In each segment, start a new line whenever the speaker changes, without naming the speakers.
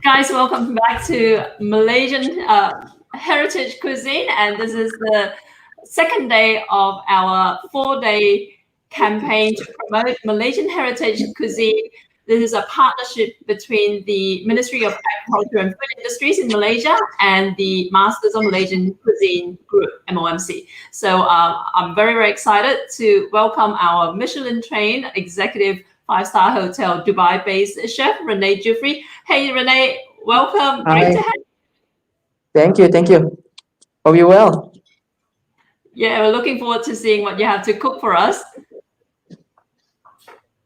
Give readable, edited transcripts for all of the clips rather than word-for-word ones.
Guys, welcome back to Malaysian Heritage Cuisine, and this is the second day of our 4-day campaign to promote Malaysian Heritage Cuisine. This is a partnership between the Ministry of Agriculture and Food Industries in Malaysia and the Masters of Malaysian Cuisine Group, MOMC. So I'm very, very excited to welcome our Michelin-trained executive five-star hotel Dubai-based chef Rene Juefri. Hey Rene, welcome. Great
Hi,
to have you.
thank you. Hope you're well.
Yeah, we're looking forward to seeing what you have to cook for us.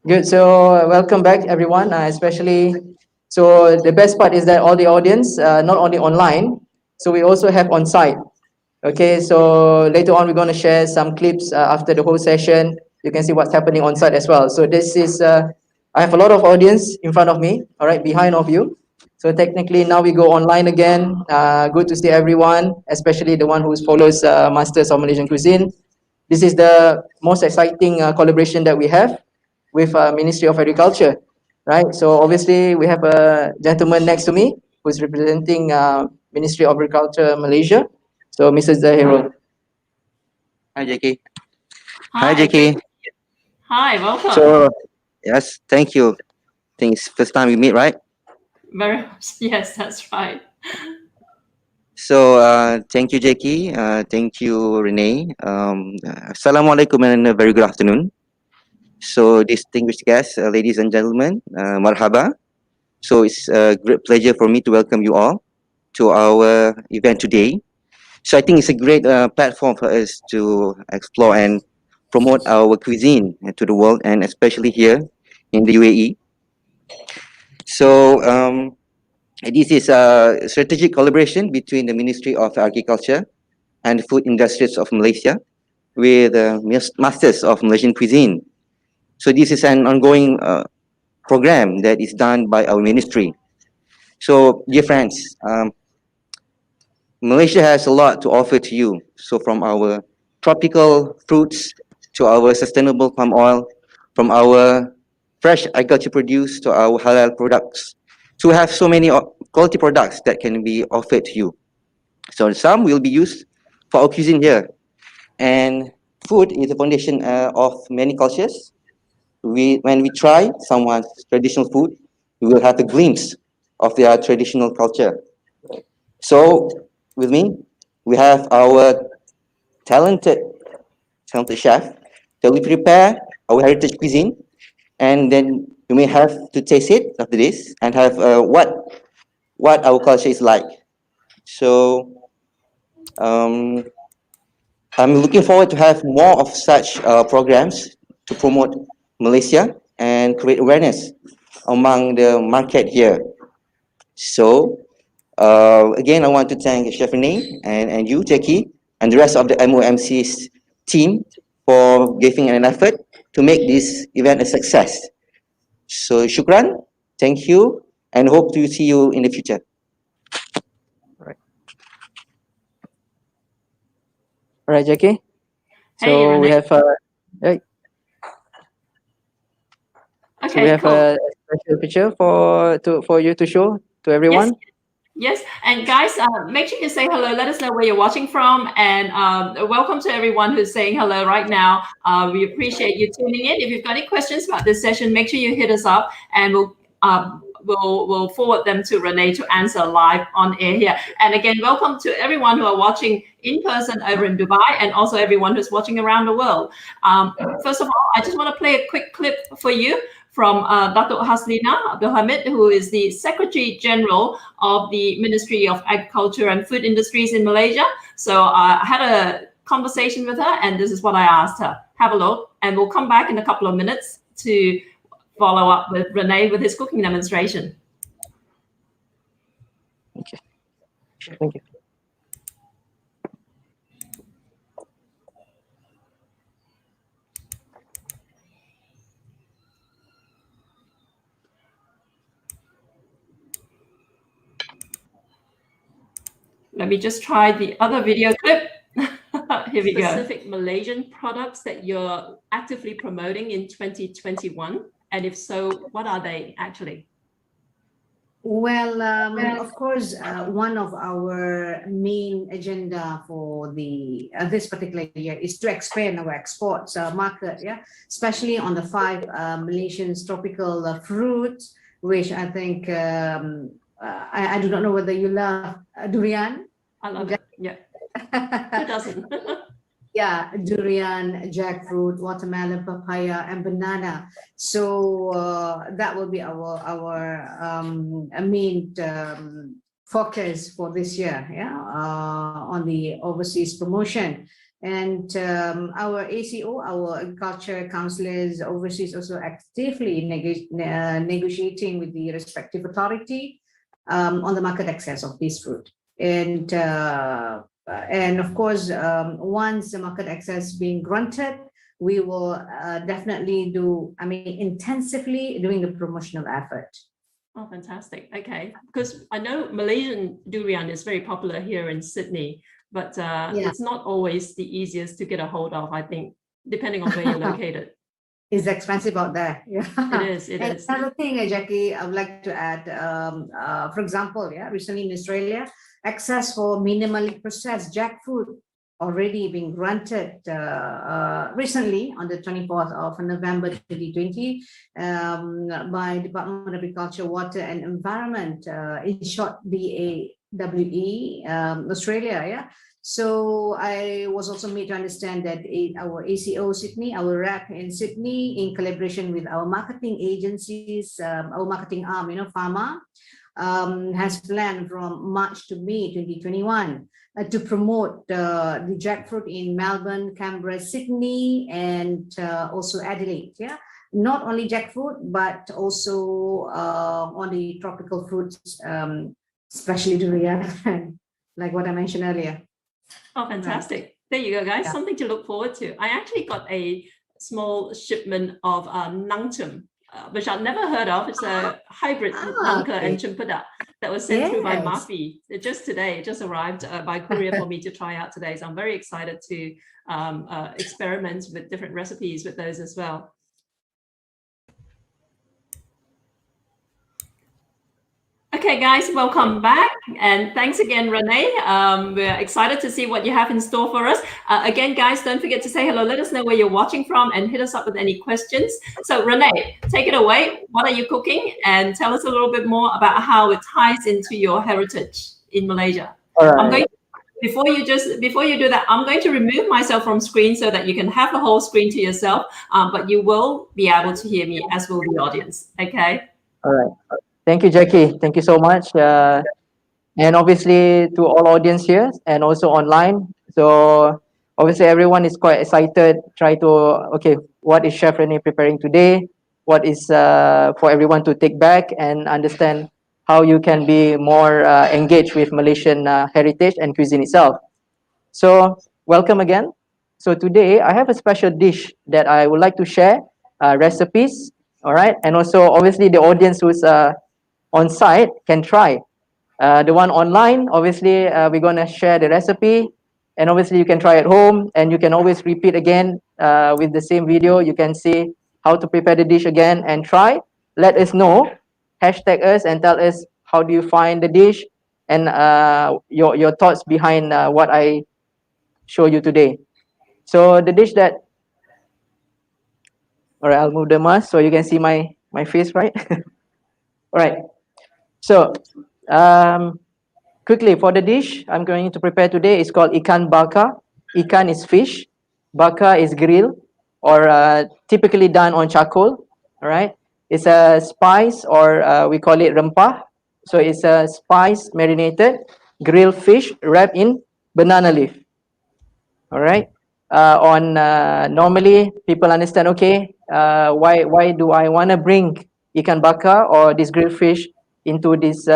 Good. So welcome back, everyone. So the best part is that all the audience, not only online, so we also have on site. Okay. So later on, we're going to share some clips after the whole session. You can see what's happening on site as well. So this is, I have a lot of audience in front of me. All right, behind of you. So technically now we go online again. Good to see everyone, especially the one who follows Masters of Malaysian Cuisine. This is the most exciting collaboration that we have with Ministry of Agriculture, right? So obviously we have a gentleman next to me who's representing Ministry of Agriculture Malaysia. So Mr. Zahirul.
Hi, Jackie. Hi,
Hi,
Jackie.
hi, welcome.
So, yes, thank you. I think it's first time we meet, right?
Very much. Yes, that's right.
So, thank you, Jackie. Thank you, Rene. Assalamualaikum and a very good afternoon. So, distinguished guests, ladies and gentlemen, marhaba. So, it's a great pleasure for me to welcome you all to our event today. So, I think it's a great platform for us to explore and promote our cuisine to the world, and especially here in the UAE. So, this is a strategic collaboration between the Ministry of Agriculture and Food Industries of Malaysia with Masters of Malaysian Cuisine. So this is an ongoing program that is done by our ministry. So, dear friends, Malaysia has a lot to offer to you. So from our tropical fruits to our sustainable palm oil, from our fresh agriculture produce to our halal products. So we have so many quality products that can be offered to you. So some will be used for our cuisine here. And food is the foundation of many cultures. When we try someone's traditional food, we will have a glimpse of their traditional culture. So with me, we have our talented talented chef. So we prepare our heritage cuisine, and then you may have to taste it after this and have what our culture is like. So um, I'm looking forward to have more of such programs to promote Malaysia and create awareness among the market here. So again, I want to thank Chef Rene and you, Jackie, and the rest of the MOMC's team for giving an effort to make this event a success. So, shukran, thank you, and hope to see you in the future.
Right. All right, Jackie.
Hey,
So we
Rene.
have right. So we
Okay,
have
cool.
a special picture for you to show to
Yes,
everyone.
yes. And guys, make sure you say hello. Let us know where you're watching from. And welcome to everyone who's saying hello right now. We appreciate you tuning in. If you've got any questions about this session, make sure you hit us up and we'll forward them to Rene to answer live on air here. And again, welcome to everyone who are watching in person over in Dubai and also everyone who's watching around the world. First of all, I just want to play a quick clip for you from Datuk Haslina Abdul Hamid, who is the Secretary General of the Ministry of Agriculture and Food Industries in Malaysia. So I had a conversation with her, and this is what I asked her. Have a look, and we'll come back in a couple of minutes to follow up with Rene with his cooking demonstration.
Okay. Thank you.
Let me just try the other video clip. Here we go. Specific Malaysian products that you're actively promoting in 2021? And if so, what are they actually?
Well, of course, one of our main agenda for the this particular year is to expand our exports market, yeah, especially on the five Malaysian tropical fruits, which I think I do not know whether you love durian.
I love it. Yeah. Who doesn't?
Yeah, durian, jackfruit, watermelon, papaya, and banana. So that will be our main focus for this year. Yeah, on the overseas promotion. And our ACO, our agriculture counselors overseas, also actively negotiating with the respective authority on the market access of this fruit. And of course, once the market access being granted, we will definitely intensively doing the promotional effort.
Oh, fantastic. Okay. Because I know Malaysian durian is very popular here in Sydney, but it's not always the easiest to get a hold of, I think, depending on where you're located.
It's expensive out there. Yeah,
it is. It is.
Another thing, Jackie, I would like to add, for example, recently in Australia, access for minimally processed jackfruit already being granted recently on the 24th of November 2020 by Department of Agriculture, Water and Environment, in short DAWE, Australia. Yeah. So I was also made to understand that our ACO Sydney, our rep in Sydney, in collaboration with our marketing agencies, our marketing arm, Pharma, has planned from March to May 2021 to promote the jackfruit in Melbourne, Canberra, Sydney, and also Adelaide. Yeah, not only jackfruit, but also on the tropical fruits, especially durian, like what I mentioned earlier.
Oh, fantastic. Right. There you go, guys. Yeah. Something to look forward to. I actually got a small shipment of nangtum, which I've never heard of. It's a hybrid nangka and cempedak that was sent through by Mafi. Just today, it just arrived by courier for me to try out today. So I'm very excited to experiment with different recipes with those as well. Okay, guys, welcome back. And thanks again, Rene. We're excited to see what you have in store for us. Again, guys, don't forget to say hello. Let us know where you're watching from and hit us up with any questions. So, Rene, take it away. What are you cooking? And tell us a little bit more about how it ties into your heritage in Malaysia.
All right.
I'm going before you do that, I'm going to remove myself from screen so that you can have the whole screen to yourself, but you will be able to hear me, as will the audience. Okay?
All right. Thank you, Jackie. Thank you so much. And obviously to all audience here and also online. So obviously everyone is quite excited. What is Chef Rene preparing today? What is for everyone to take back and understand how you can be more engaged with Malaysian heritage and cuisine itself. So welcome again. So today I have a special dish that I would like to share, recipes, all right? And also obviously the audience who's on site can try. The one online, obviously, we're going to share the recipe, and obviously you can try at home, and you can always repeat again with the same video. You can see how to prepare the dish again and try. Let us know, hashtag us, and tell us how do you find the dish and your thoughts behind what I show you today. So the dish that, all right, I'll move the mask so you can see my face, right? All right. So, quickly for the dish I'm going to prepare today is called ikan bakar. Ikan is fish, bakar is grill, or typically done on charcoal. All right, it's a spice, or we call it rempah. So it's a spice marinated grilled fish wrapped in banana leaf. All right. Normally people understand. Okay, why do I want to bring ikan bakar or this grilled fish into this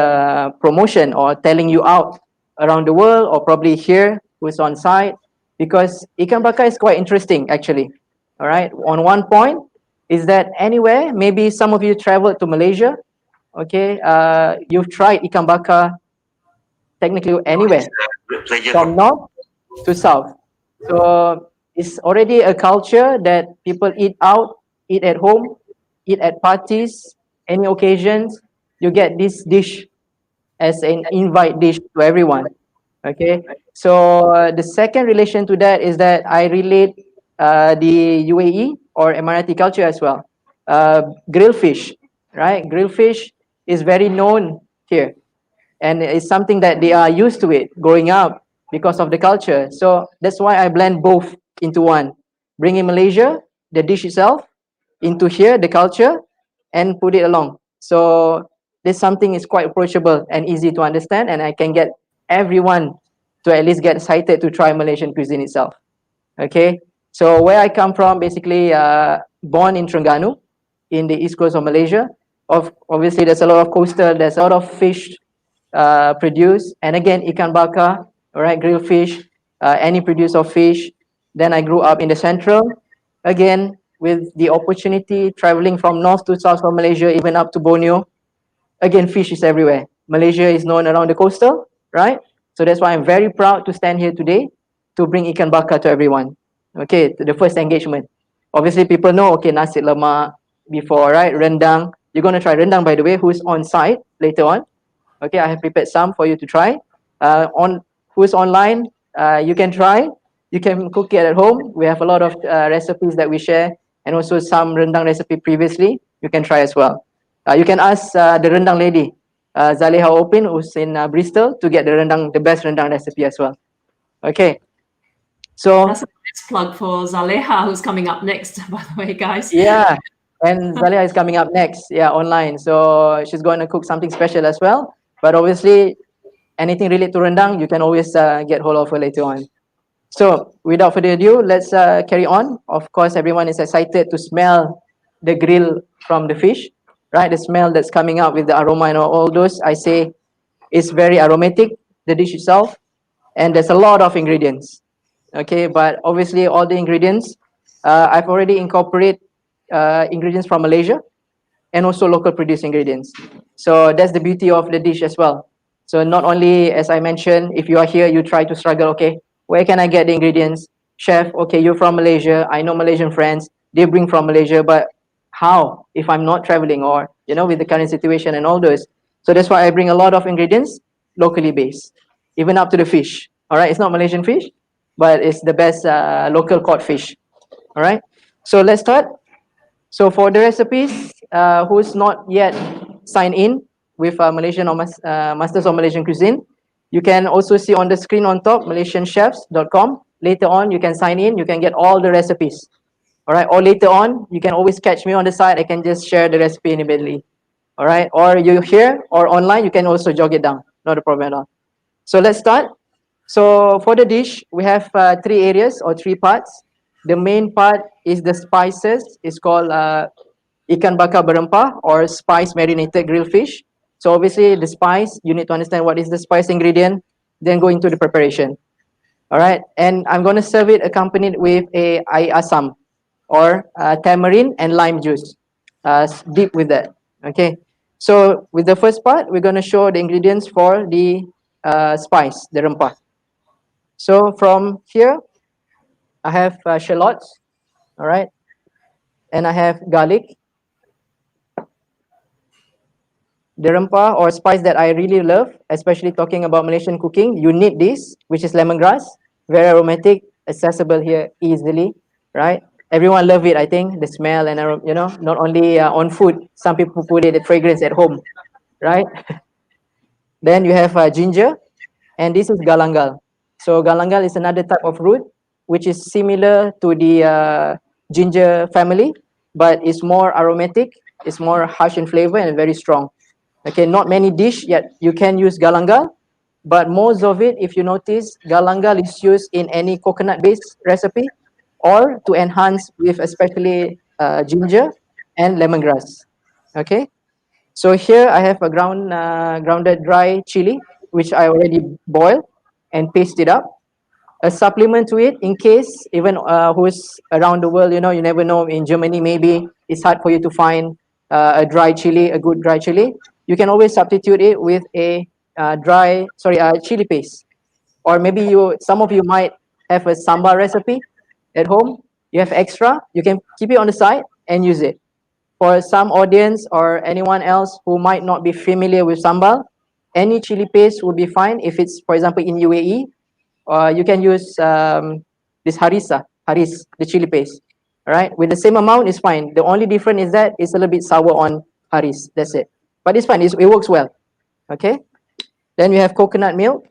promotion or telling you out around the world or probably here who's on site? Because ikan bakar is quite interesting actually. All right. On one point is that anywhere, maybe some of you traveled to Malaysia. Okay, you've tried ikan bakar technically anywhere from north to south. So it's already a culture that people eat out, eat at home, eat at parties, any occasions. you get this dish as an invite dish to everyone. Okay, so the second relation to that is that I relate the UAE or Emirati culture as well. Grilled fish, right? Grilled fish is very known here, and it's something that they are used to it growing up because of the culture. So that's why I blend both into one. Bring in Malaysia, the dish itself, into here, the culture, and put it along. So this something is quite approachable and easy to understand, and I can get everyone to at least get excited to try Malaysian cuisine itself. Okay, so where I come from, basically born in Terengganu, in the east coast of Malaysia. Obviously, there's a lot of coastal, there's a lot of fish produced, and again, ikan bakar, all right, grilled fish, any produce of fish. Then I grew up in the central, again, with the opportunity traveling from north to south of Malaysia, even up to Borneo. Again, fish is everywhere. Malaysia is known around the coastal, right? So that's why I'm very proud to stand here today to bring ikan bakar to everyone. Okay, to the first engagement. Obviously, people know, okay, nasi lemak before, right? Rendang. You're going to try rendang, by the way, who's on site later on. Okay, I have prepared some for you to try. On who's online, you can try. You can cook it at home. We have a lot of recipes that we share, and also some rendang recipe previously. You can try as well. You can ask the rendang lady, Zaleha Opin, who's in Bristol, to get the best rendang recipe as well. Okay. So
that's a nice plug for Zaleha, who's coming up next, by the way, guys.
yeah, and Zaleha is coming up next. Yeah, online. So she's going to cook something special as well. But obviously, anything related to rendang, you can always get hold of her later on. So without further ado, let's carry on. Of course, everyone is excited to smell the grill from the fish, right? The smell that's coming out with the aroma and all those, I say, is very aromatic, the dish itself. And there's a lot of ingredients, okay? But obviously, all the ingredients, I've already incorporated ingredients from Malaysia and also local produced ingredients. So that's the beauty of the dish as well. So not only, as I mentioned, if you are here, you try to struggle, okay, where can I get the ingredients? Chef, okay, you're from Malaysia. I know Malaysian friends. They bring from Malaysia, but how if I'm not traveling or, you know, with the current situation and all those? So that's why I bring a lot of ingredients locally based, even up to the fish. All right, it's not Malaysian fish, but it's the best local caught fish. All right, so let's start. So for the recipes, who's not yet signed in with Malaysian or Masters of Malaysian Cuisine, you can also see on the screen on top, malaysianchefs.com. Later on, you can sign in, you can get all the recipes. All right, or later on, you can always catch me on the side. I can just share the recipe immediately. All right, or you're here or online, you can also jog it down. Not a problem at all. So let's start. So for the dish, we have three areas or three parts. The main part is the spices. It's called ikan bakar berempah or spice marinated grilled fish. So obviously the spice, you need to understand what is the spice ingredient, then go into the preparation. All right, and I'm going to serve it accompanied with a air asam or tamarind and lime juice, deep with that. Okay, so with the first part, we're going to show the ingredients for the spice, the rempah. So from here, I have shallots, all right, and I have garlic. The rempah or spice that I really love, especially talking about Malaysian cooking, you need this, which is lemongrass, very aromatic, accessible here easily, right? Everyone love it, I think, the smell and, you know, not only on food, some people put it, the fragrance at home, right? Then you have ginger, and this is galangal. So galangal is another type of root, which is similar to the ginger family, but it's more aromatic, it's more harsh in flavor and very strong. Okay, not many dish yet you can use galangal, but most of it, if you notice, galangal is used in any coconut-based recipe or to enhance with especially ginger and lemongrass. Okay, so here I have a grounded dry chili, which I already boiled and paste it up. A supplement to it in case even who's around the world, you know, you never know, in Germany maybe it's hard for you to find a good dry chili. You can always substitute it with a chili paste. Or maybe some of you might have a sambal recipe at home. You have extra, you can keep it on the side and use it. for some audience or anyone else who might not be familiar with sambal, any chili paste will be fine. If it's, for example, in UAE, you can use this haris, the chili paste. All right, with the same amount, it's fine. The only difference is that it's a little bit sour on haris. That's it. But it's fine. It works well. Okay. Then you have coconut milk.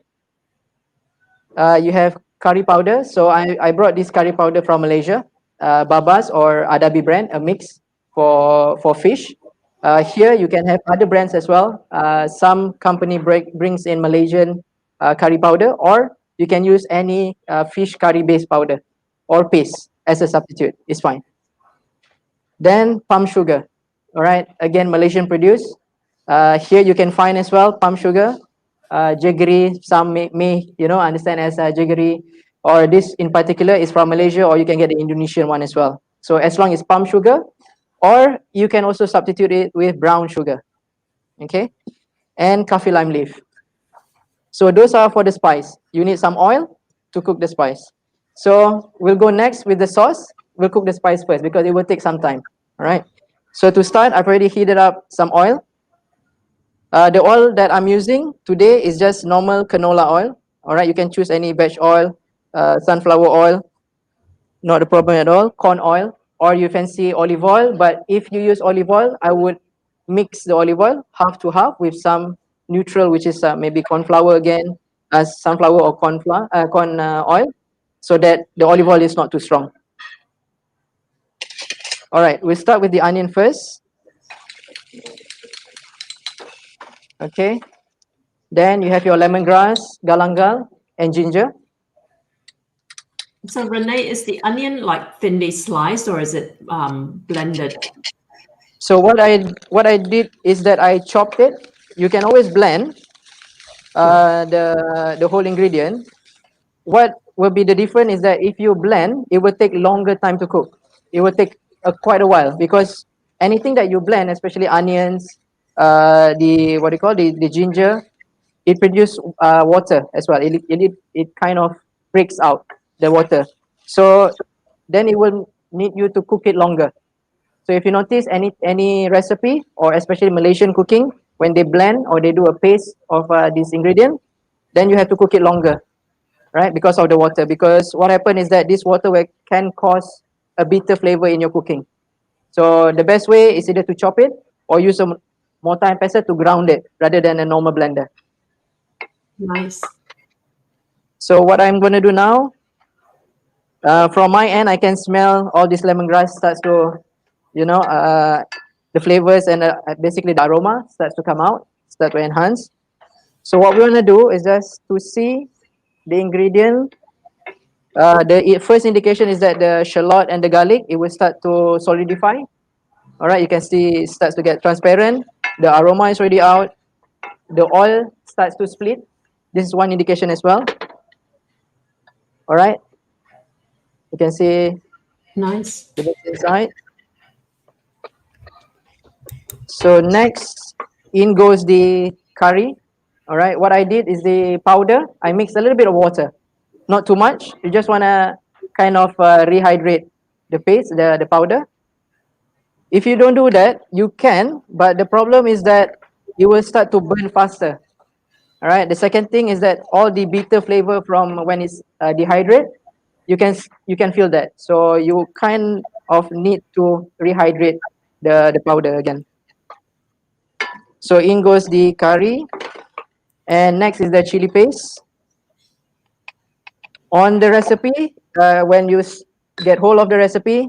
You have curry powder. So I brought this curry powder from Malaysia, Babas or Adabi brand, a mix for fish. Here you can have other brands as well. Some company brings in Malaysian curry powder, or you can use any fish curry based powder or paste as a substitute. It's fine. Then palm sugar. All right, again Malaysian produced. Here you can find as well palm sugar, jaggery. Some may understand as jaggery, or this in particular is from Malaysia, or you can get the Indonesian one as well. So as long as palm sugar, or you can also substitute it with brown sugar, okay, and kaffir lime leaf. So those are for the spice. You need some oil to cook the spice. So we'll go next with the sauce. We'll cook the spice first because it will take some time. All right. So to start, I've already heated up some oil. The oil that I'm using today is just normal canola oil. All right. You can choose any veg oil, sunflower oil, not a problem at all. Corn oil, or you fancy olive oil. But if you use olive oil, I would mix the olive oil half to half with some neutral, which is maybe corn flour again, sunflower or corn oil, so that the olive oil is not too strong. All right, we'll start with the onion first. Okay, then you have your lemongrass, galangal, and ginger.
So Rene, is the onion like thinly sliced or is it blended?
So what I did is that I chopped it. You can always blend the whole ingredient. What will be the difference is that if you blend, it will take longer time to cook. It will take quite a while, because anything that you blend, especially onions, the ginger, it produces water as well. It kind of breaks out the water. So then it will need you to cook it longer. So if you notice any recipe, or especially Malaysian cooking, when they blend or they do a paste of this ingredient, then you have to cook it longer, right? Because of the water. Because what happens is that this water can cause a bitter flavor in your cooking. So the best way is either to chop it or use a mortar and pestle to ground it rather than a normal blender.
Nice.
So what I'm going to do now, from my end, I can smell all this lemongrass starts to, the flavors and basically the aroma starts to come out, start to enhance. So what we're going to do is just to see the ingredient. The first indication is that the shallot and the garlic, it will start to solidify. All right, you can see it starts to get transparent. The aroma is already out. The oil starts to split. This is one indication as well. All right, you can see
Nice.
the inside. So next, in goes the curry. All right, what I did is the powder. I mixed a little bit of water, not too much. You just want to kind of rehydrate the paste, the powder. If you don't do that, you can, but the problem is that it will start to burn faster. All right. The second thing is that all the bitter flavor from when it's dehydrated, you can feel that. So you kind of need to rehydrate the powder again. So in goes the curry, and next is the chili paste. On the recipe, when you get hold of the recipe,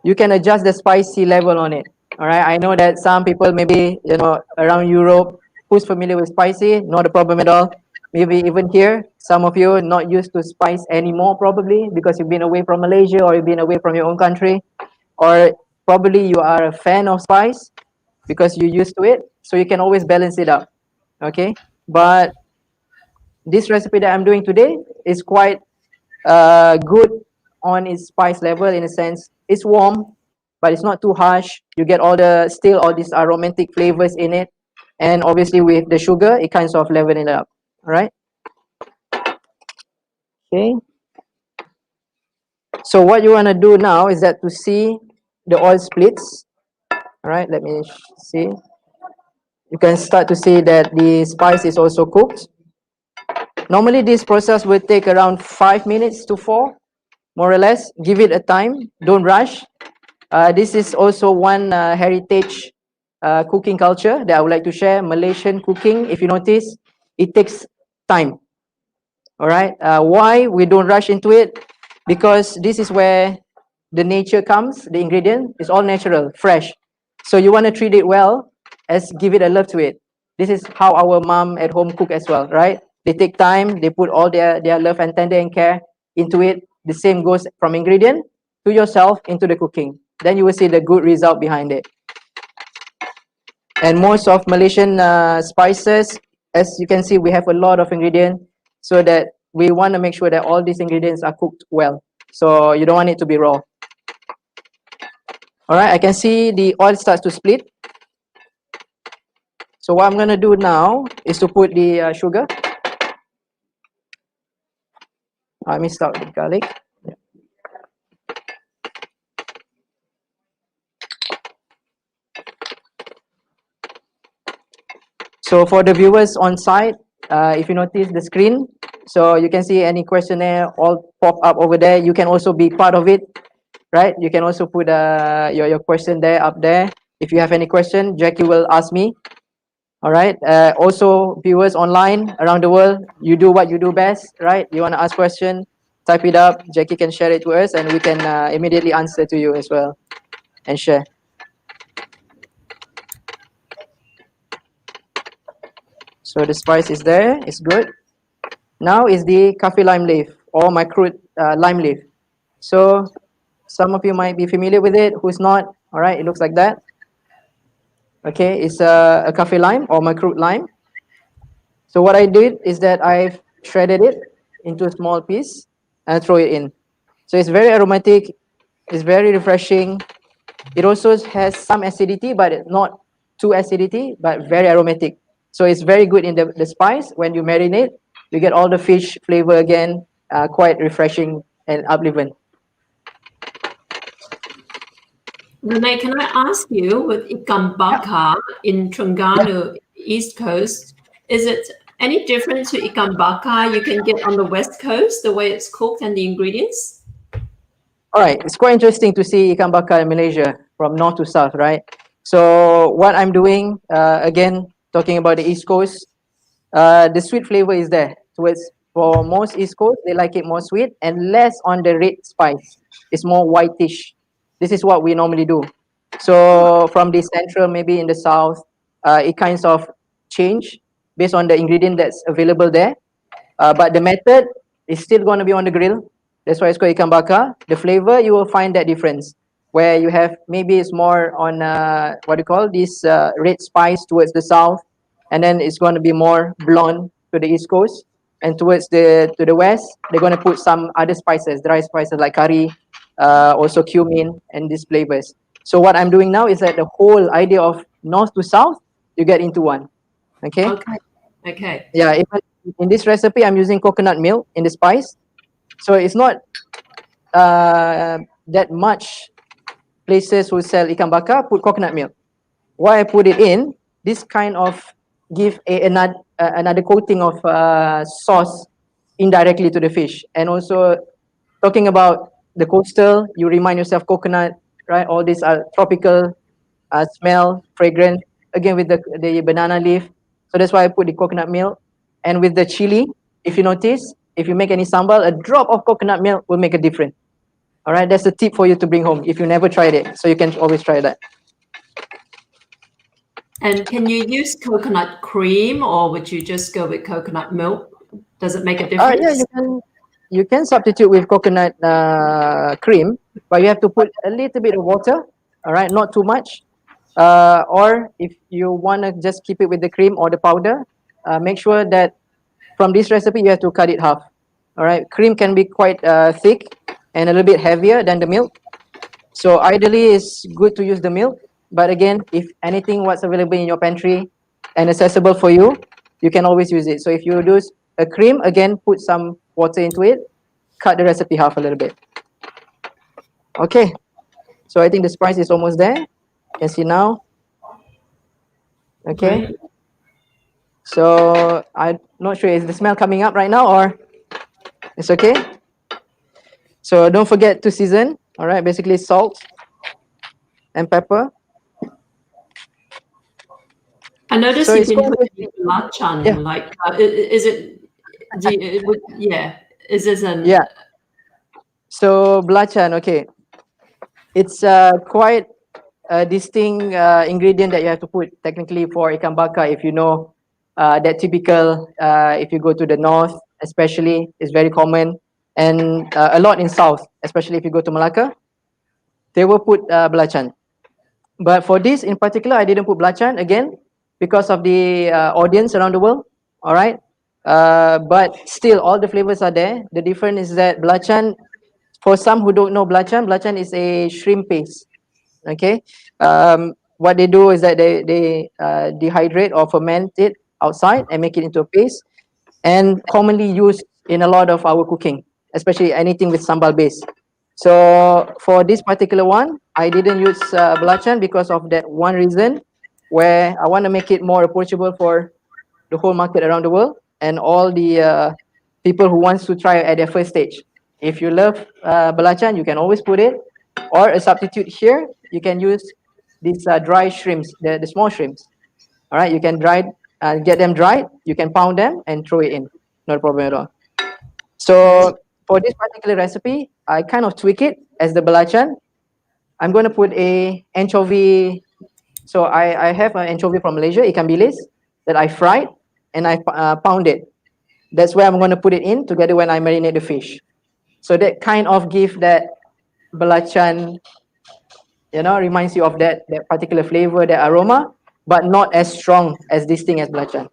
you can adjust the spicy level on it. All right. I know that some people maybe around Europe who's familiar with spicy, not a problem at all. Maybe even here, some of you not used to spice anymore, probably because you've been away from Malaysia or you've been away from your own country, or probably you are a fan of spice because you're used to it. So you can always balance it out. Okay. But this recipe that I'm doing today is quite good on its spice level, in a sense. It's warm, but it's not too harsh. You get all these aromatic flavors in it, and obviously with the sugar, it kind of leveling it up. All right. Okay. So what you want to do now is that to see the oil splits. All right, let me see. You can start to see that the spice is also cooked. Normally, this process will take around 5 minutes to 4, more or less. Give it a time. Don't rush. This is also one heritage cooking culture that I would like to share. Malaysian cooking, if you notice, it takes time. All right. Why we don't rush into it? Because this is where the nature comes. The ingredient is all natural, fresh. So you want to treat it well, as give it a love to it. This is how our mom at home cook as well, right? They take time. They put all their love and tender and care into it. The same goes from ingredient to yourself into the cooking. Then you will see the good result behind it. And most of Malaysian spices, as you can see, we have a lot of ingredients, so that we want to make sure that all these ingredients are cooked well. So you don't want it to be raw. All right, I can see the oil starts to split. So what I'm going to do now is to put the sugar. I missed out the garlic. Yeah. So for the viewers on site, if you notice the screen, so you can see any questionnaire all pop up over there. You can also be part of it, right? You can also put your question there, up there. If you have any question, Jackie will ask me. All right. Also, viewers online around the world, you do what you do best, right? You want to ask question, type it up. Jackie can share it to us, and we can immediately answer to you as well and share. So the spice is there. It's good. Now is the kaffir lime leaf or my crude lime leaf. So some of you might be familiar with it. Who's not? All right. It looks like that. Okay, it's a kaffir lime or my crude lime. So what I did is that I've shredded it into a small piece and throw it in. So it's very aromatic. It's very refreshing. It also has some acidity, but not too acidity, but very aromatic. So it's very good in the spice. When you marinate, you get all the fish flavor again, quite refreshing and uplifting.
Rene, can I ask you, with ikan bakar in Terengganu, East Coast, is it any different to ikan bakar you can get on the West Coast, the way it's cooked and the ingredients?
All right, it's quite interesting to see ikan bakar in Malaysia from north to south, right? So what I'm doing, again, talking about the East Coast, the sweet flavor is there. So it's, for most East Coast, they like it more sweet and less on the red spice. It's more whitish. This is what we normally do. So from the central, maybe in the south, it kinds of change based on the ingredient that's available there. But the method is still going to be on the grill. That's why it's called ikan bakar. The flavor, you will find that difference, where you have, maybe it's more on what do you call this, red spice towards the south, and then it's going to be more blonde to the East Coast, and towards the west, they're going to put some other spices, dry spices like curry, also cumin, and these flavors. So what I'm doing now is that the whole idea of north to south, you get into one. Okay.
Okay.
Yeah. Even in this recipe, I'm using coconut milk in the spice, so it's not that much places who sell ikan bakar put coconut milk. Why I put it in, this kind of give another coating of sauce indirectly to the fish. And also, talking about the coastal, you remind yourself coconut, right? All these are tropical smell, fragrant, again with the banana leaf. So that's why I put the coconut milk. And with the chili, if you notice, if you make any sambal, a drop of coconut milk will make a difference. All right, that's a tip for you to bring home if you never tried it. So you can always try that.
And can you use coconut cream, or would you just go with coconut milk? Does it make a difference?
Yeah, you can substitute with coconut cream, but you have to put a little bit of water. All right, not too much. Or if you want to just keep it with the cream or the powder, make sure that from this recipe you have to cut it half. All right, cream can be quite thick and a little bit heavier than the milk. So ideally, it's good to use the milk. But again, if anything what's available in your pantry and accessible for you, you can always use it. So if you do a cream, again, put some water into it, cut the recipe half a little bit. Okay, so I think the spice is almost there. You can see now. Okay.
Right.
So I'm not sure, is the smell coming up right now or it's okay? So don't forget to season. All right, basically salt and pepper.
I noticed
So
you've
it's
been
quite
putting
tasty. Yeah,
belacan. Like, is it? Yeah. Is this an?
yeah. So belacan, okay. It's quite a distinct ingredient that you have to put technically for ikan bakar. If you know that typical, if you go to the north, especially, is very common, and a lot in south, especially if you go to Malacca, they will put belacan. But for this in particular, I didn't put belacan again because of the audience around the world. All right, but still, all the flavors are there. The difference is that belacan, for some who don't know belacan, belacan is a shrimp paste. Okay, what they do is that they dehydrate or ferment it outside and make it into a paste, and commonly used in a lot of our cooking, especially anything with sambal base. So for this particular one, I didn't use belacan because of that one reason, where I want to make it more approachable for the whole market around the world and all the people who wants to try at their first stage. If you love belacan, you can always put it, or a substitute here, you can use these dry shrimps, the small shrimps. All right, you can get them dried, you can pound them and throw it in, not a problem at all. So for this particular recipe, I kind of tweak it as the belacan. I'm going to put a anchovy. So I have an anchovy from Malaysia, ikan bilis, that I fried and I pounded. That's where I'm going to put it in together when I marinate the fish. So that kind of give that belacan, reminds you of that particular flavor, that aroma, but not as strong as this thing as belacan.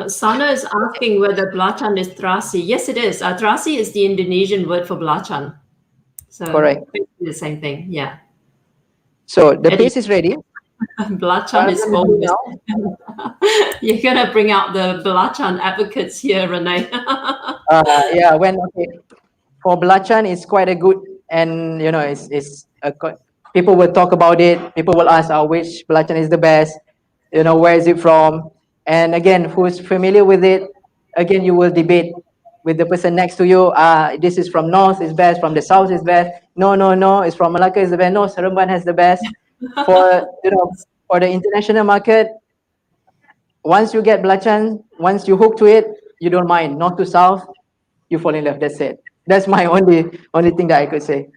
Sana is asking whether belacan is terasi. Yes, it is. Terasi is the Indonesian word for belacan. So
Correct.
basically the same thing. Yeah.
So the
Eddie,
paste is ready.
belacan is
I'm gonna do
always.
now.
You're gonna bring out the belacan advocates here, Rene.
Yeah, for belacan, it's quite a good, and people will talk about it. People will ask, which belacan is the best? Where is it from? And again, who's familiar with it? Again, you will debate with the person next to you. This is from north is best, from the south is best. No, no, no, it's from Malacca is the best. No, Seremban has the best. For for the international market, once you get belacan, once you hook to it, you don't mind. North to south, you fall in love. That's it. That's my only thing that I could say.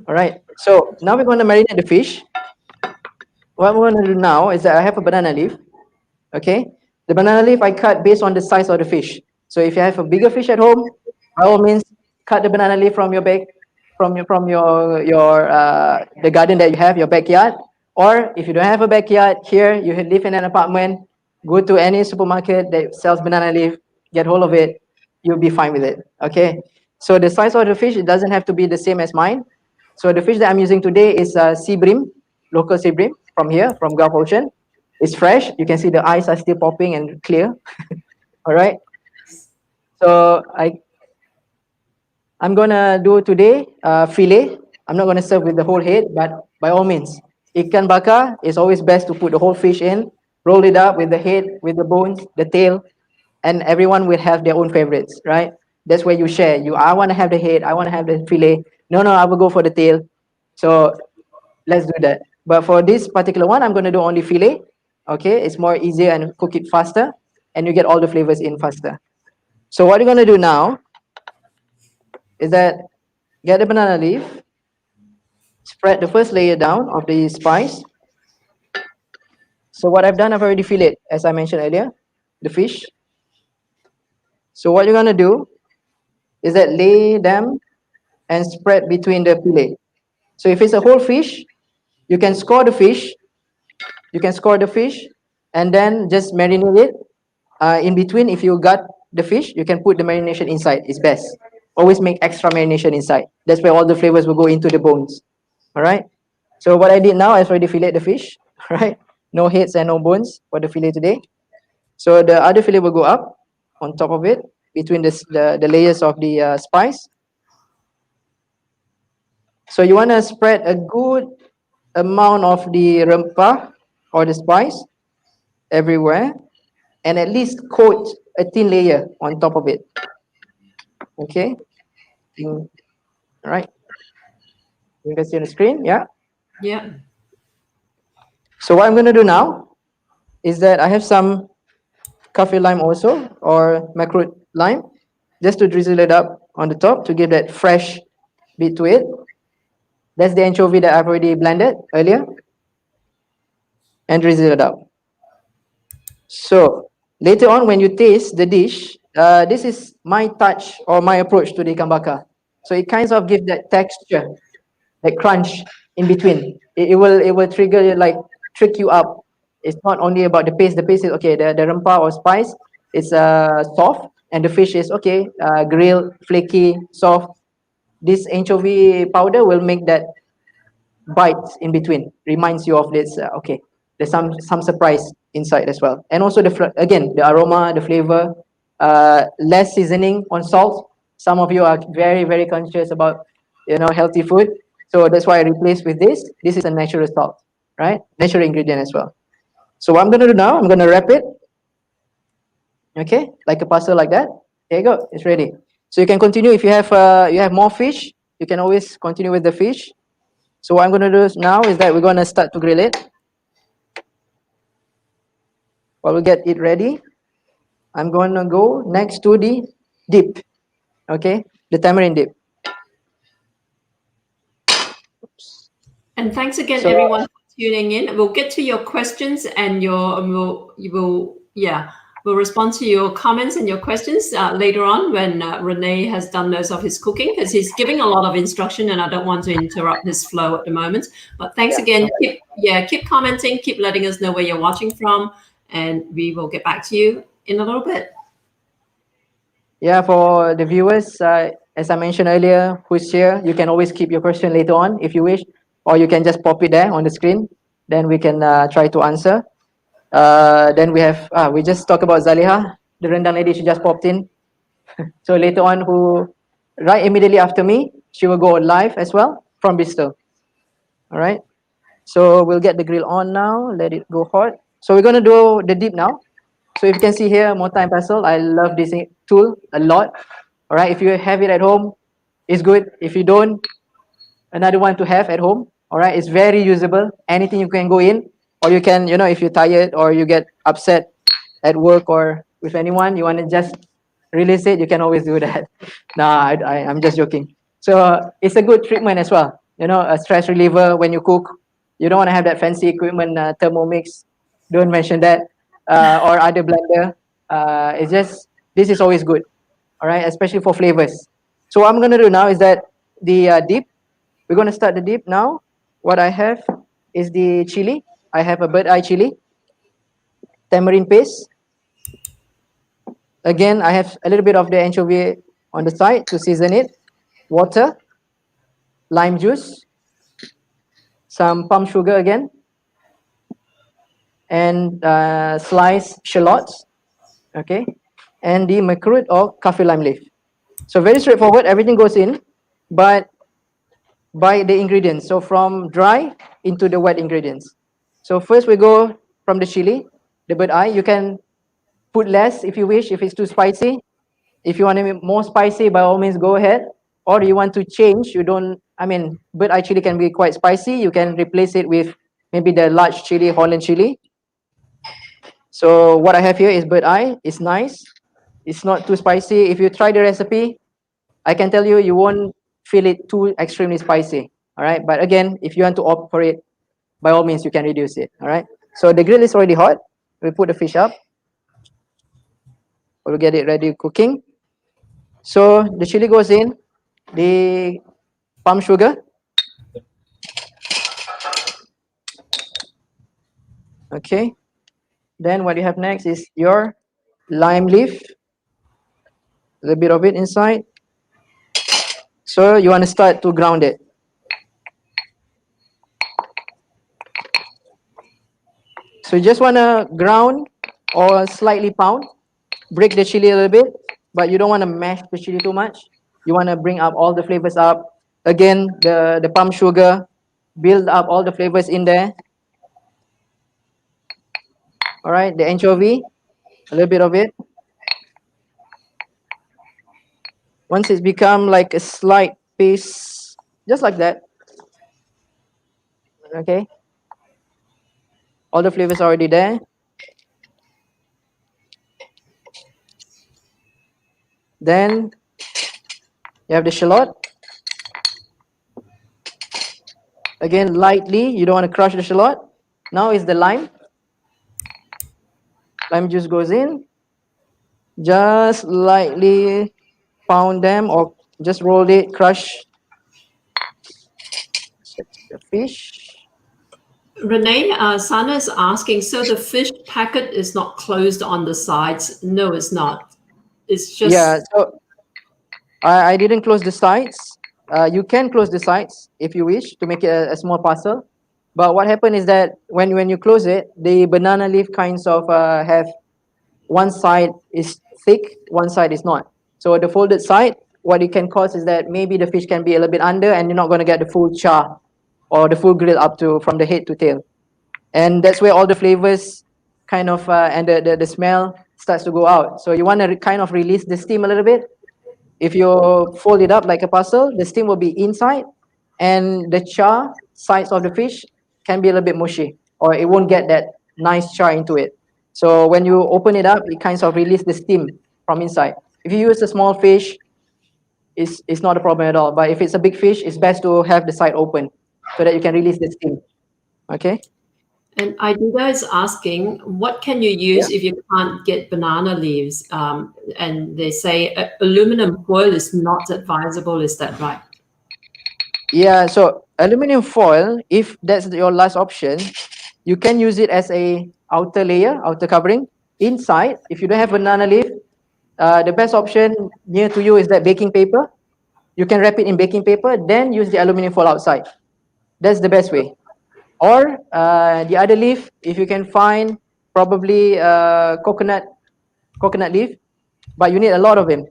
All right. So now we're going to marinate the fish. What we're going to do now is that I have a banana leaf. Okay. The banana leaf I cut based on the size of the fish. So if you have a bigger fish at home, by all means, cut the banana leaf from your the garden that you have, your backyard. Or if you don't have a backyard here, you live in an apartment, go to any supermarket that sells banana leaf, get hold of it, you'll be fine with it. Okay. So the size of the fish, it doesn't have to be the same as mine. So the fish that I'm using today is sea bream, local sea bream from here, from Gulf Ocean. It's fresh. You can see the eyes are still popping and clear. All right. So I'm gonna do today fillet. I'm not gonna serve with the whole head, but by all means, ikan bakar is always best to put the whole fish in, roll it up with the head, with the bones, the tail, and everyone will have their own favorites, right? That's where you share. I want to have the head. I want to have the fillet. No, I will go for the tail. So let's do that. But for this particular one, I'm going to do only fillet. Okay, it's more easier and cook it faster, and you get all the flavors in faster. So what you're going to do now is that get the banana leaf, spread the first layer down of the spice. So what I've done, I've already filleted, as I mentioned earlier, the fish. So what you're going to do is that lay them and spread between the fillet. So if it's a whole fish, you can score the fish. You can score the fish and then just marinate it. In between, if you got the fish, you can put the marination inside. It's best. Always make extra marination inside. That's where all the flavors will go into the bones. All right. So what I did now, I've already filleted the fish. All right. No heads and no bones for the fillet today. So the other fillet will go up on top of it between the layers of the spice. So you want to spread a good amount of the rempah or the spice everywhere, and at least coat a thin layer on top of it. Okay. All right. You can see on the screen. Yeah.
Yeah.
So what I'm going to do now is that I have some coffee lime also, or macroot lime, just to drizzle it up on the top to give that fresh bit to it. That's the anchovy that I've already blended earlier and drizzle it up. So later on, when you taste the dish, this is my touch or my approach to the ikan bakar. So it kind of gives that texture, that crunch in between. It will trigger, like, trick you up. It's not only about the paste. The paste is okay. The rempah or spice is soft, and the fish is okay, grilled, flaky, soft. This anchovy powder will make that bites in between, reminds you of this. Okay, there's some surprise inside as well, and also again, the aroma, the flavor. Less seasoning on salt. Some of you are very, very conscious about, healthy food, so that's why I replaced with this. This is a natural salt, right? Natural ingredient as well. So what I'm gonna do now, I'm gonna wrap it. Okay, like a parcel like that. There you go. It's ready. So you can continue if you have more fish. You can always continue with the fish. So what I'm going to do now is that we're going to start to grill it. While we get it ready, I'm going to go next to the dip. Okay, the tamarind dip.
And thanks again,
So-
everyone, for tuning in. We'll get to your questions and we'll respond to your comments and your questions later on when Rene has done most of his cooking, because he's giving a lot of instruction and I don't want to interrupt his flow at the moment. But thanks again. Keep commenting, keep letting us know where you're watching from, and we will get back to you in a little bit.
Yeah, for the viewers, as I mentioned earlier, who's here, you can always keep your question later on if you wish, or you can just pop it there on the screen. Then we can try to answer. Then we just talked about Zaliha, the rendang lady. She just popped in. So later on, right immediately after me, she will go live as well from Bristol. All right. So we'll get the grill on now. Let it go hot. So we're gonna do the dip now. So if you can see here, mortar and pestle. I love this tool a lot. All right. If you have it at home, it's good. If you don't, another one to have at home. All right. It's very usable. Anything you can go in, or you can, if you're tired or you get upset at work or with anyone, you want to just release it, you can always do that. Nah, I'm just joking. So it's a good treatment as well. A stress reliever when you cook. You don't want to have that fancy equipment, Thermomix. Don't mention that. Or other blender. This is always good. All right, especially for flavors. So what I'm going to do now is that the dip, we're going to start the dip now. What I have is the chili. I have a bird eye chili, tamarind paste. Again, I have a little bit of the anchovy on the side to season it. Water, lime juice, some palm sugar again, and sliced shallots, okay, and the macroot or kaffir lime leaf. So very straightforward, everything goes in, but by the ingredients. So from dry into the wet ingredients. So first we go from the chili, the bird eye. You can put less if you wish, if it's too spicy. If you want to be more spicy, by all means, go ahead. Or you want to change, bird eye chili can be quite spicy. You can replace it with maybe the large chili, Holland chili. So what I have here is bird eye. It's nice. It's not too spicy. If you try the recipe, I can tell you, you won't feel it too extremely spicy. All right. But again, if you want to opt for it, by all means, you can reduce it. All right. So the grill is already hot. We put the fish up. We'll get it ready cooking. So the chili goes in, the palm sugar. Okay. Then what you have next is your lime leaf. A little bit of it inside. So you want to start to ground it. So you just want to ground or slightly pound. Break the chili a little bit, but you don't want to mash the chili too much. You want to bring up all the flavors up. Again, the palm sugar, build up all the flavors in there. All right, the anchovy, a little bit of it. Once it's become like a slight piece, just like that. Okay, all the flavors are already there. Then you have the shallot. Again, lightly, you don't want to crush the shallot. Now is the lime. Lime juice goes in. Just lightly pound them or just roll it, crush the fish.
Rene, Sana is asking, so the fish packet is not closed on the sides? No, it's not. It's just...
Yeah, so I didn't close the sides. You can close the sides if you wish to make it a small parcel. But what happened is that when you close it, the banana leaf kinds of have one side is thick, one side is not. So the folded side, what it can cause is that maybe the fish can be a little bit under and you're not going to get the full char or the full grill up to from the head to tail. And that's where all the flavors kind of and the smell starts to go out. So you want to kind of release the steam a little bit. If you fold it up like a parcel, the steam will be inside and the char sides of the fish can be a little bit mushy or it won't get that nice char into it. So when you open it up, it kind of release the steam from inside. If you use a small fish, it's not a problem at all. But if it's a big fish, it's best to have the side open so that you can release the steam. Okay?
And Idida is asking, what can you use if you can't get banana leaves? And they say aluminum foil is not advisable. Is that right?
Yeah, so aluminum foil, if that's your last option, you can use it as a outer layer, outer covering. Inside, if you don't have banana leaf, the best option near to you is that baking paper. You can wrap it in baking paper, then use the aluminum foil outside. That's the best way. Or the other leaf, if you can find probably coconut leaf, but you need a lot of them,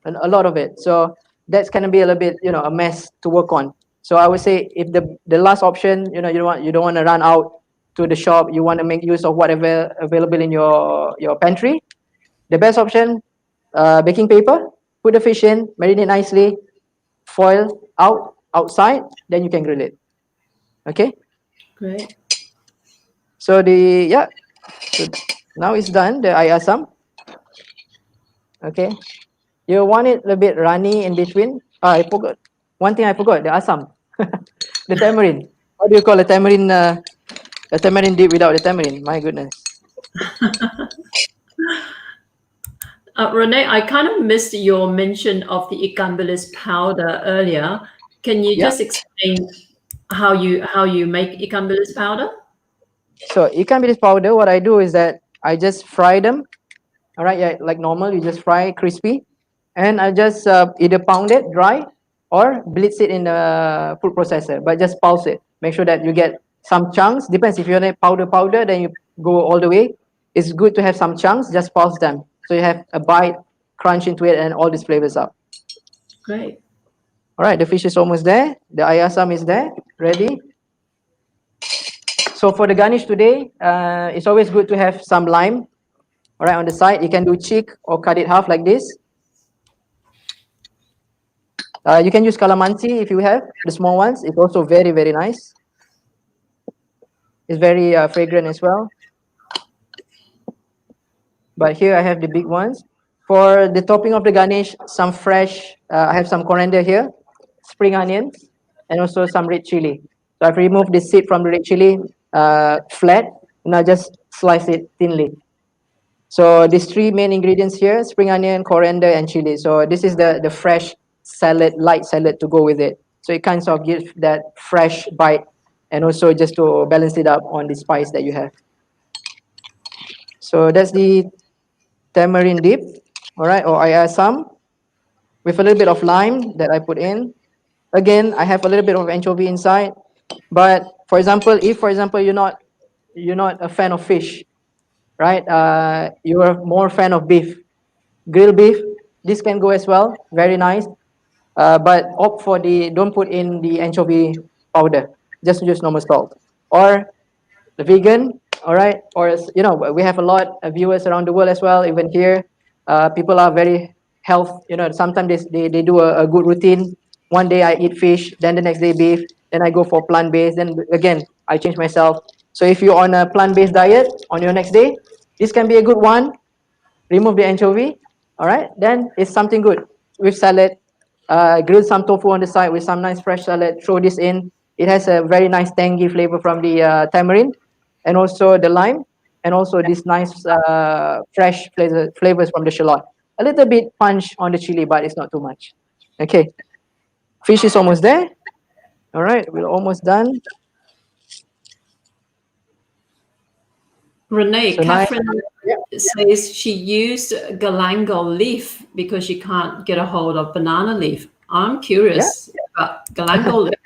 a lot of it. So that's gonna be a little bit, a mess to work on. So I would say if the last option, you don't want to run out to the shop, you want to make use of whatever available in your pantry. The best option, baking paper, put the fish in, marinate nicely, foil outside, then you can grill it. Okay.
Great.
So so now it's done, the ayasam. Okay. You want it a bit runny in between. I forgot. One thing I forgot, the asam. The tamarind. How do you call a tamarind dip without the tamarind? My goodness.
Rene, I kind of missed your mention of the ikan bilis powder earlier. Can you just explain how you make ikan bilis powder?
So ikan bilis powder, what I do is that I just fry them. All right, yeah, like normal, you just fry crispy, and I just either pound it dry or blitz it in the food processor, but just pulse it. Make sure that you get some chunks. Depends if you want powder, then you go all the way. It's good to have some chunks. Just pulse them, so you have a bite, crunch into it, and all these flavors up.
Great.
All right, the fish is almost there. The ayasam is there, ready. So for the garnish today, it's always good to have some lime. All right, on the side, you can do cheek or cut it half like this. You can use calamansi if you have the small ones. It's also very, very nice. It's very fragrant as well. But here I have the big ones. For the topping of the garnish, some fresh, I have some coriander here, spring onions, and also some red chili. So I've removed the seed from the red chili flat, and I just slice it thinly. So these three main ingredients here, spring onion, coriander, and chili. So this is the fresh salad, light salad to go with it. So it kind of gives that fresh bite and also just to balance it up on the spice that you have. So that's the tamarind dip, all right, or ayasam with a little bit of lime that I put in. Again, I have a little bit of anchovy inside. But for example, if you're not a fan of fish, right? You're more fan of beef, grilled beef. This can go as well. Very nice. but opt for don't put in the anchovy powder. Just use normal salt. Or the vegan, all right? Or, we have a lot of viewers around the world as well, even here. People are very sometimes they do a good routine. One day I eat fish, then the next day beef, then I go for plant-based, then again, I change myself. So if you're on a plant-based diet on your next day, this can be a good one. Remove the anchovy, all right? Then it's something good with salad. Grill some tofu on the side with some nice fresh salad. Throw this in. It has a very nice tangy flavor from the tamarind, and also the lime, and also this nice fresh flavors from the shallot. A little bit punch on the chili, but it's not too much. Okay, fish is almost there. All right, we're almost done.
Rene,
So now,
Catherine says she used galangal leaf because she can't get a hold of banana leaf. I'm curious about galangal leaf.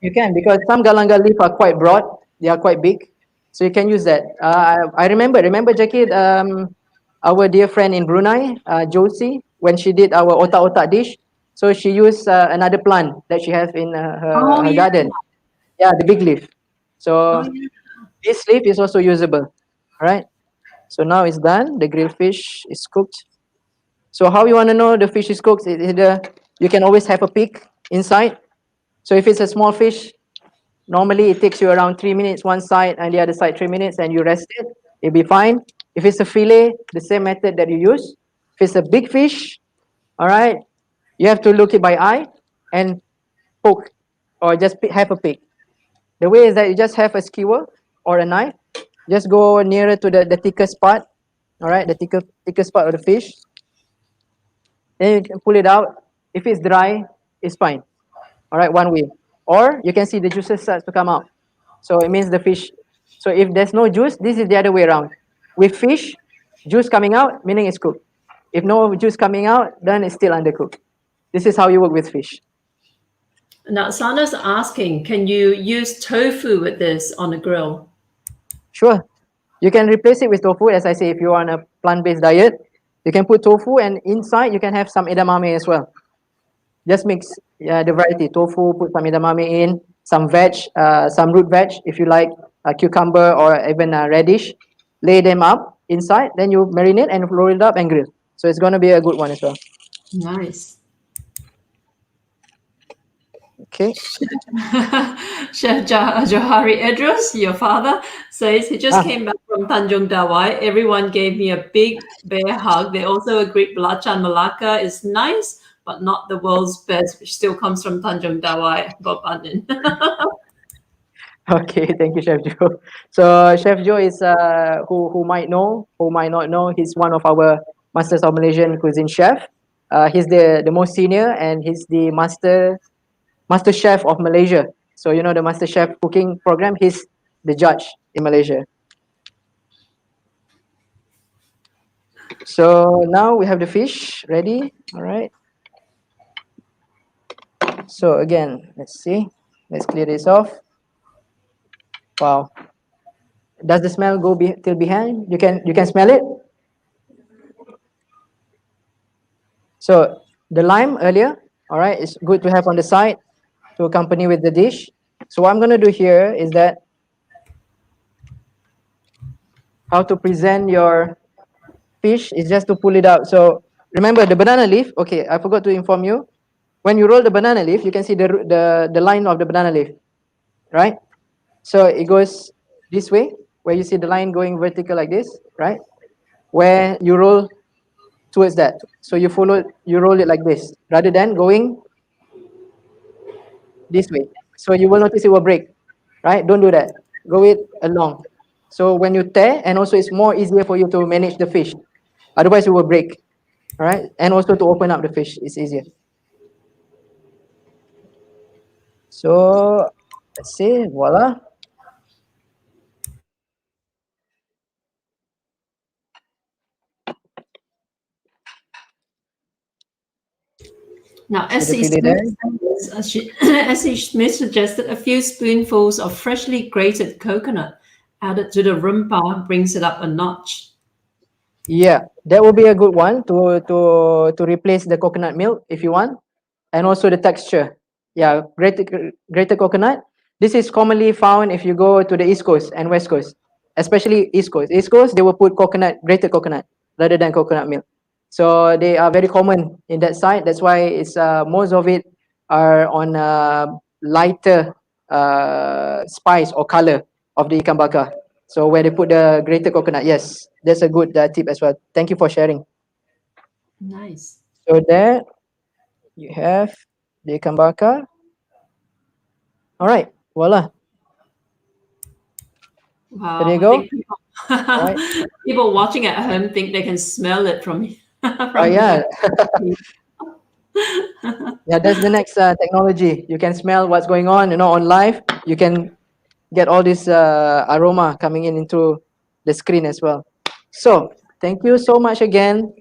you can, because some galangal leaf are quite broad. They are quite big, so you can use that. I remember Jackie, our dear friend in Brunei, Josie, when she did our otak-otak dish. So she used another plant that she has in her garden. Yeah, the big leaf. So this leaf is also usable. All right. So now it's done. The grilled fish is cooked. So how you want to know the fish is cooked? You can always have a peek inside. So if it's a small fish, normally it takes you around 3 minutes one side and the other side 3 minutes, and you rest it. It'll be fine. If it's a fillet, the same method that you use. If it's a big fish, all right, you have to look it by eye and poke, or just have a peek. The way is that you just have a skewer or a knife. Just go nearer to the thickest part, all right, the thickest part of the fish. Then you can pull it out. If it's dry, it's fine. All right, one way. Or you can see the juices start to come out. So it means the fish. So if there's no juice, this is the other way around. With fish, juice coming out, meaning it's cooked. If no juice coming out, then it's still undercooked. This is how you work with fish.
Now, Sana's asking, can you use tofu with this on a grill?
Sure. You can replace it with tofu. As I say, if you're on a plant-based diet, you can put tofu, and inside you can have some edamame as well. Just mix the variety. Tofu, put some edamame in, some veg, some root veg, if you like, cucumber or even radish. Lay them up inside, then you marinate and roll it up and grill. So it's going to be a good one as well.
Nice.
Okay.
Chef Johari Edros, your father, says he just came back from Tanjung Dawai. Everyone gave me a big bear hug. They also agreed Belacan Malacca is nice, but not the world's best, which still comes from Tanjung Dawai, Bob Anin.
Okay, thank you, Chef Joe. So Chef Joe is who might know, who might not know, he's one of our Masters of Malaysian Cuisine chef. He's the most senior, and he's the master chef of Malaysia. So the Master Chef cooking program, he's the judge in Malaysia. So now we have the fish ready. All right. So again, let's see. Let's clear this off. Wow. Does the smell go till behind? You can smell it. So the lime earlier, all right, it's good to have on the side to accompany with the dish. So what I'm going to do here is that how to present your fish is just to pull it out. So remember the banana leaf. Okay, I forgot to inform you. When you roll the banana leaf, you can see the line of the banana leaf, right? So it goes this way, where you see the line going vertical like this, right? Where you roll towards that. So you roll it like this, rather than going this way. So you will notice it will break, right? Don't do that. Go it along. So when you tear, and also it's more easier for you to manage the fish. Otherwise it will break, all right? And also to open up the fish is easier. So let's see, voila.
Now, S.C. Smith suggested a few spoonfuls of freshly grated coconut added to the rempah brings it up a notch.
Yeah, that will be a good one to replace the coconut milk if you want, and also the texture. Yeah, grated coconut. This is commonly found if you go to the East Coast and West Coast, especially East Coast. East Coast, they will put grated coconut rather than coconut milk. So they are very common in that side. That's why it's most of it are on lighter spice or color of the ikan bakar. So where they put the grated coconut, yes, that's a good tip as well. Thank you for sharing.
Nice.
So there you have the ikan bakar. All right, voila. So there
Wow,
you
I
go.
think people,
All right.
people watching at home think they can smell it from
Oh
from
yeah,
here.
yeah. That's the next technology. You can smell what's going on. On live, you can get all this aroma coming in into the screen as well. So thank you so much again.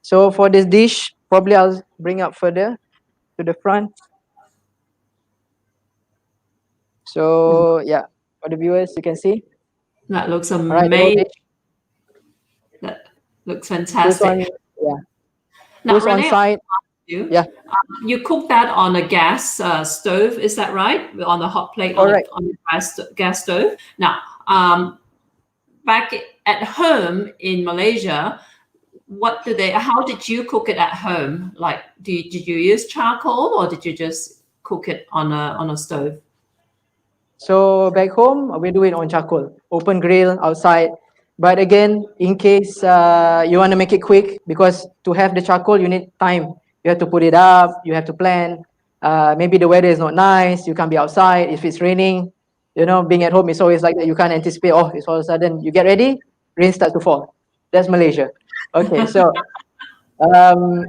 So for this dish, probably I'll bring up further to the front. So yeah, for the viewers, you can see.
That looks
All right, the whole
amazing.
dish.
That looks
Who's
fantastic.
on? Yeah,
Now,
who's on
Rene,
site?
you.
Yeah,
You cook that on a gas stove, is that right? On a hot plate on
correct.
a gas stove. Now, back at home in Malaysia, how did you cook it at home? Like, did you use charcoal or did you just cook it on a stove?
So back home, we do it on charcoal, open grill outside. But again, in case you want to make it quick, because to have the charcoal, you need time. You have to put it up, you have to plan. Maybe the weather is not nice, you can't be outside. If it's raining, being at home is always like that. You can't anticipate, oh, it's all of a sudden you get ready, rain starts to fall. That's Malaysia. Okay, so um,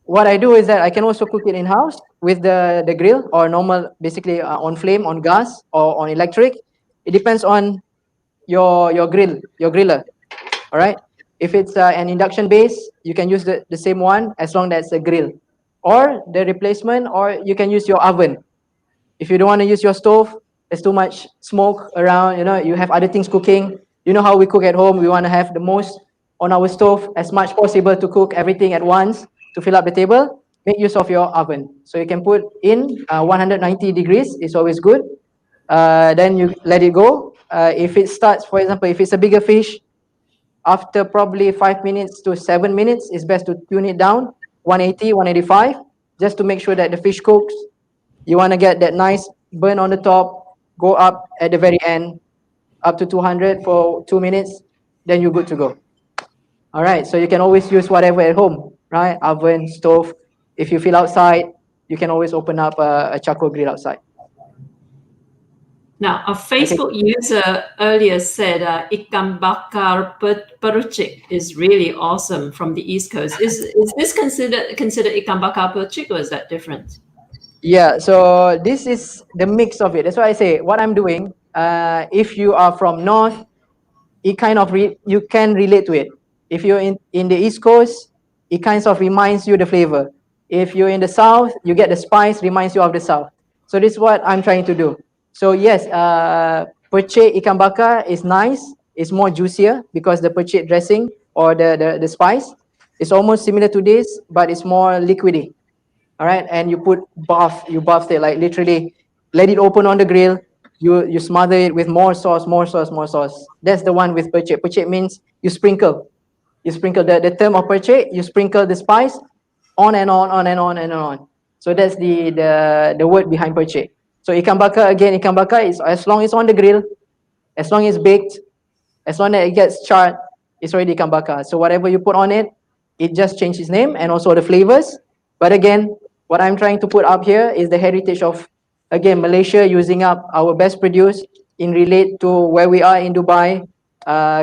what I do is that I can also cook it in house with the grill or normal, basically on flame, on gas or on electric. It depends on your griller. All right. If it's an induction base, you can use the same one as long as it's a grill, or the replacement, or you can use your oven. If you don't want to use your stove, there's too much smoke around. You have other things cooking. You know how we cook at home. We want to have the most on our stove as much possible to cook everything at once to fill up the table. Make use of your oven. So you can put in 190 degrees. It's always good. Then you let it go. If it starts, for example, if it's a bigger fish, after probably 5 minutes to 7 minutes, it's best to tune it down, 180, 185, just to make sure that the fish cooks. You want to get that nice burn on the top, go up at the very end, up to 200 for 2 minutes, then you're good to go. All right, so you can always use whatever at home, right? Oven, stove. If you feel outside, you can always open up a charcoal grill outside.
Now, a
Okay.
Facebook user earlier said ikan bakar percik is really awesome from the East Coast. Is this considered ikan bakar percik or is that different?
Yeah, so this is the mix of it. That's why I say what I'm doing. If you are from North, it kind of you can relate to it. If you're in the East Coast, it kind of reminds you the flavor. If you're in the South, you get the spice, reminds you of the South. So this is what I'm trying to do. So yes, percik ikan bakar is nice. It's more juicier because the percik dressing or the spice is almost similar to this, but it's more liquidy. All right, and you buff it, like literally let it open on the grill. You smother it with more sauce, more sauce, more sauce. That's the one with percik. Percik means you sprinkle the term of percik, you sprinkle the spice on and on, on and on and on. So that's the word behind percik. So ikan bakar, again, ikan bakar is as long as on the grill, as long as baked, as long as it gets charred, it's already ikan bakar. So whatever you put on it, it just changes name and also the flavors. But again, what I'm trying to put up here is the heritage of, again, Malaysia using up our best produce in relate to where we are in Dubai.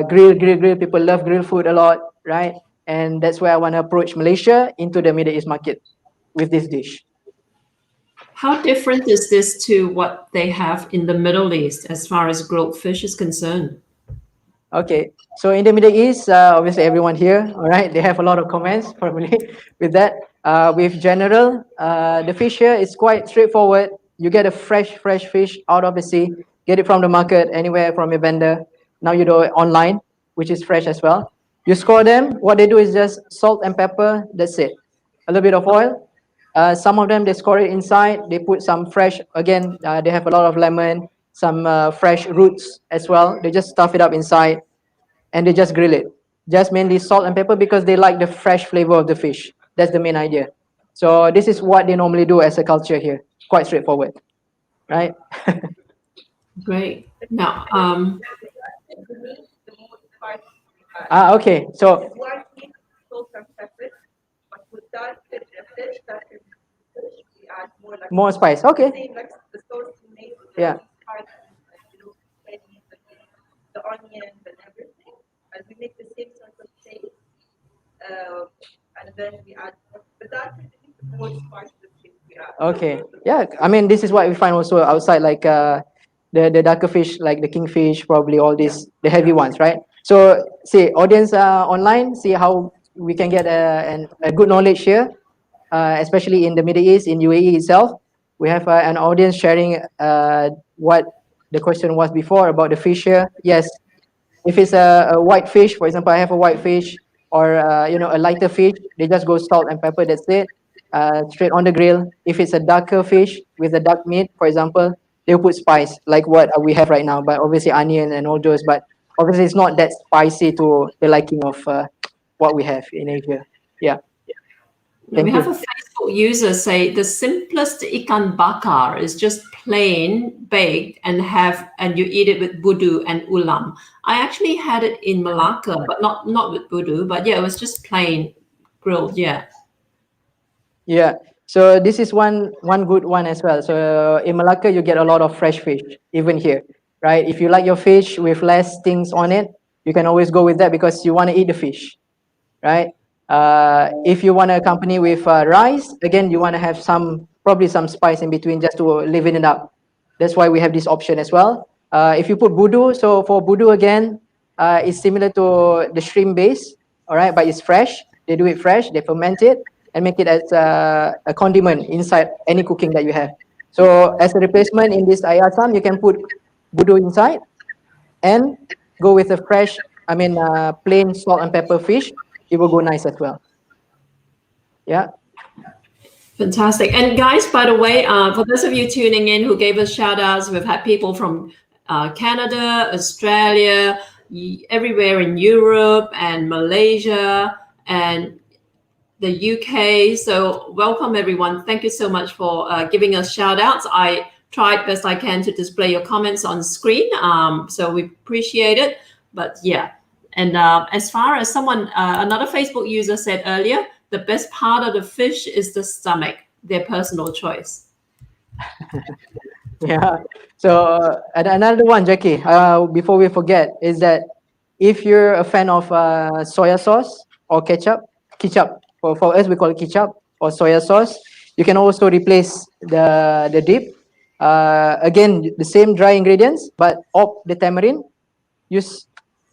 Grill, grill, grill. People love grill food a lot, right? And that's where I want to approach Malaysia into the Middle East market with this dish.
How different is this to what they have in the Middle East as far as grilled fish is concerned?
Okay, so in the Middle East, obviously everyone here, all right, they have a lot of comments probably with that. With general, the fish here is quite straightforward. You get a fresh fish out of the sea, get it from the market, anywhere from a vendor. Now you do it online, which is fresh as well. You score them. What they do is just salt and pepper. That's it. A little bit of oil. Some of them they score it inside. They put some fresh. Again, they have a lot of lemon, some fresh roots as well. They just stuff it up inside, and they just grill it. Just mainly salt and pepper because they like the fresh flavor of the fish. That's the main idea. So this is what they normally do as a culture here. Quite straightforward, right?
Great. Now,
Okay. So more spice. Okay. Yeah.
The onions and everything, and we make the same sort of taste, and then we add, but that's the most part of the fish we add.
Okay. Yeah. I mean, this is what we find also outside, like the darker fish, like the kingfish, probably all these the heavy ones, right? So, see, audience online, see how we can get a good knowledge here, especially in the Middle East, in UAE itself. We have an audience sharing what the question was before about the fish here. Yes, if it's a white fish, for example, I have a white fish or a lighter fish, they just go salt and pepper. That's it, straight on the grill. If it's a darker fish with a dark meat, for example, they'll put spice like what we have right now, but obviously onion and all those. But obviously, it's not that spicy to the liking of what we have in Asia. Yeah. Thank
we have
you.
a Facebook user say the simplest ikan bakar is just plain baked and you eat it with budu and ulam. I actually had it in Malacca, but not with budu. But yeah, it was just plain grilled. Yeah.
Yeah. So this is one good one as well. So in Malacca, you get a lot of fresh fish, even here, right? If you like your fish with less things on it, you can always go with that because you want to eat the fish, right? If you want to accompany with rice, again, you want to have probably some spice in between just to liven it up. That's why we have this option as well. If you put budu, so for budu again, it's similar to the shrimp base, all right, but it's fresh. They do it fresh, they ferment it and make it as a condiment inside any cooking that you have. So as a replacement in this ayasam, you can put budu inside and go with a fresh, plain salt and pepper fish. It will go nice as well. Yeah.
Fantastic. And guys, by the way, for those of you tuning in who gave us shout outs, we've had people from Canada, Australia, everywhere in Europe and Malaysia and the UK. So welcome everyone. Thank you so much for giving us shout outs. I tried best I can to display your comments on screen. So we appreciate it. But yeah. And as far as another Facebook user said earlier, the best part of the fish is the stomach, their personal choice.
Yeah. So another one, Jackie, before we forget, is that if you're a fan of soya sauce or ketchup, for us we call it ketchup or soya sauce, you can also replace the dip. Again, the same dry ingredients, but opt the tamarind, use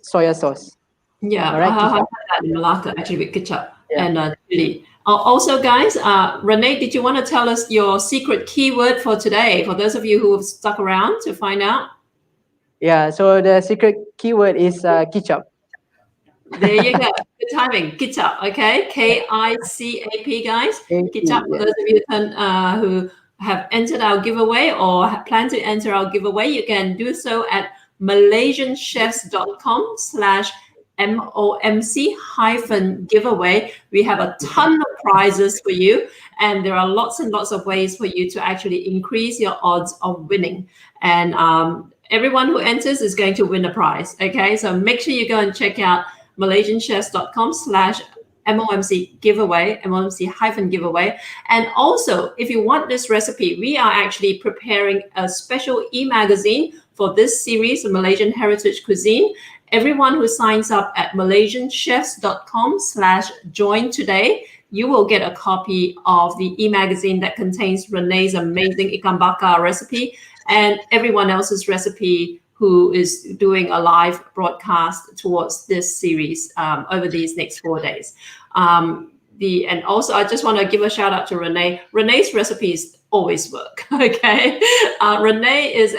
soya sauce.
Yeah,
All right,
I had that in Malacca actually with ketchup
Yeah.
and chili. Also, guys, Rene, did you want to tell us your secret keyword for today? For those of you who have stuck around to find out.
Yeah. So the secret keyword is ketchup.
There you go. Good timing. Ketchup. Okay. KICAP, guys. Ketchup. For those of you who have entered our giveaway or plan to enter our giveaway, you can do so at malaysianchefs.com/MOMC-giveaway. We have a ton of prizes for you, and there are lots and lots of ways for you to actually increase your odds of winning. And everyone who enters is going to win a prize. Okay, so make sure you go and check out malaysianchefs.com/MOMC giveaway, MOMC-giveaway. And also, if you want this recipe, we are actually preparing a special e-magazine for this series of Malaysian Heritage Cuisine. Everyone who signs up at malaysianchefs.com/join today, you will get a copy of the e-magazine that contains Rene's amazing ikan bakar recipe and everyone else's recipe who is doing a live broadcast towards this series over these next 4 days. And also, I just want to give a shout out to Rene. Rene's recipes always work. Okay, Rene is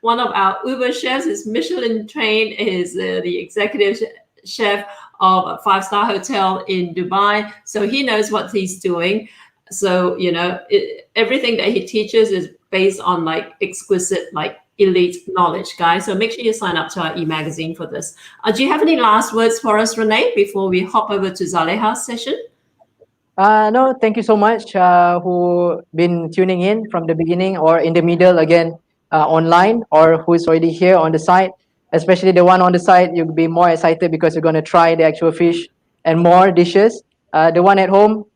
one of our Uber chefs. Is Michelin trained. Is the executive chef of a 5-star hotel in Dubai. So he knows what he's doing. So, you know, everything that he teaches is based on like exquisite, like elite knowledge, guys. So make sure you sign up to our e-magazine for this. Do you have any last words for us, Rene, before we hop over to Zaleha's session?
No, thank you so much who been tuning in from the beginning or in the middle again online, or who's already here on the site. Especially the one on the site, you'll be more excited because you're going to try the actual fish and more dishes. The one at home,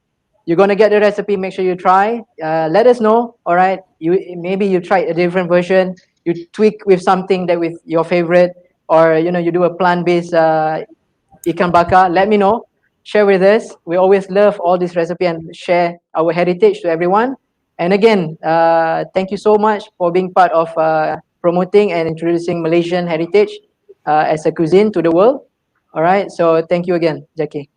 you're going to get the recipe. Make sure you try. Let us know. All right. Maybe you tried a different version. You tweak with something that with your favorite, or you know you do a plant-based ikan bakar. Let me know. Share with us. We always love all this recipe and share our heritage to everyone. And again, thank you so much for being part of promoting and introducing Malaysian heritage as a cuisine to the world. All right. So thank you again, Jackie.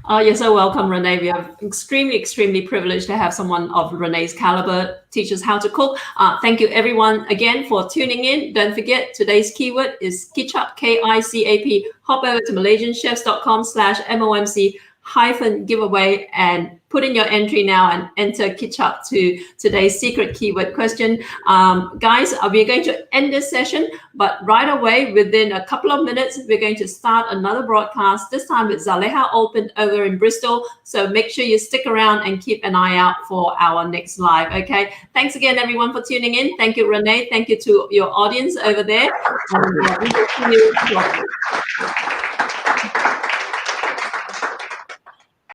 You're so welcome, Rene. We are extremely privileged to have someone of Rene's caliber teach us how to cook. Thank you, everyone, again for tuning in. Don't forget, today's keyword is Kicap, K-I-C-A-P. Hop over to malaysianchefs.com/MOMC-giveaway and put in your entry now and enter Kicap to today's secret keyword question. Guys, we're going to end this session, but right away, within a couple of minutes, we're going to start another broadcast, this time with Zaleha Open over in Bristol. So make sure you stick around and keep an eye out for our next live, okay? Thanks again, everyone, for tuning in. Thank you, Rene. Thank you to your audience over there. And we will see you shortly.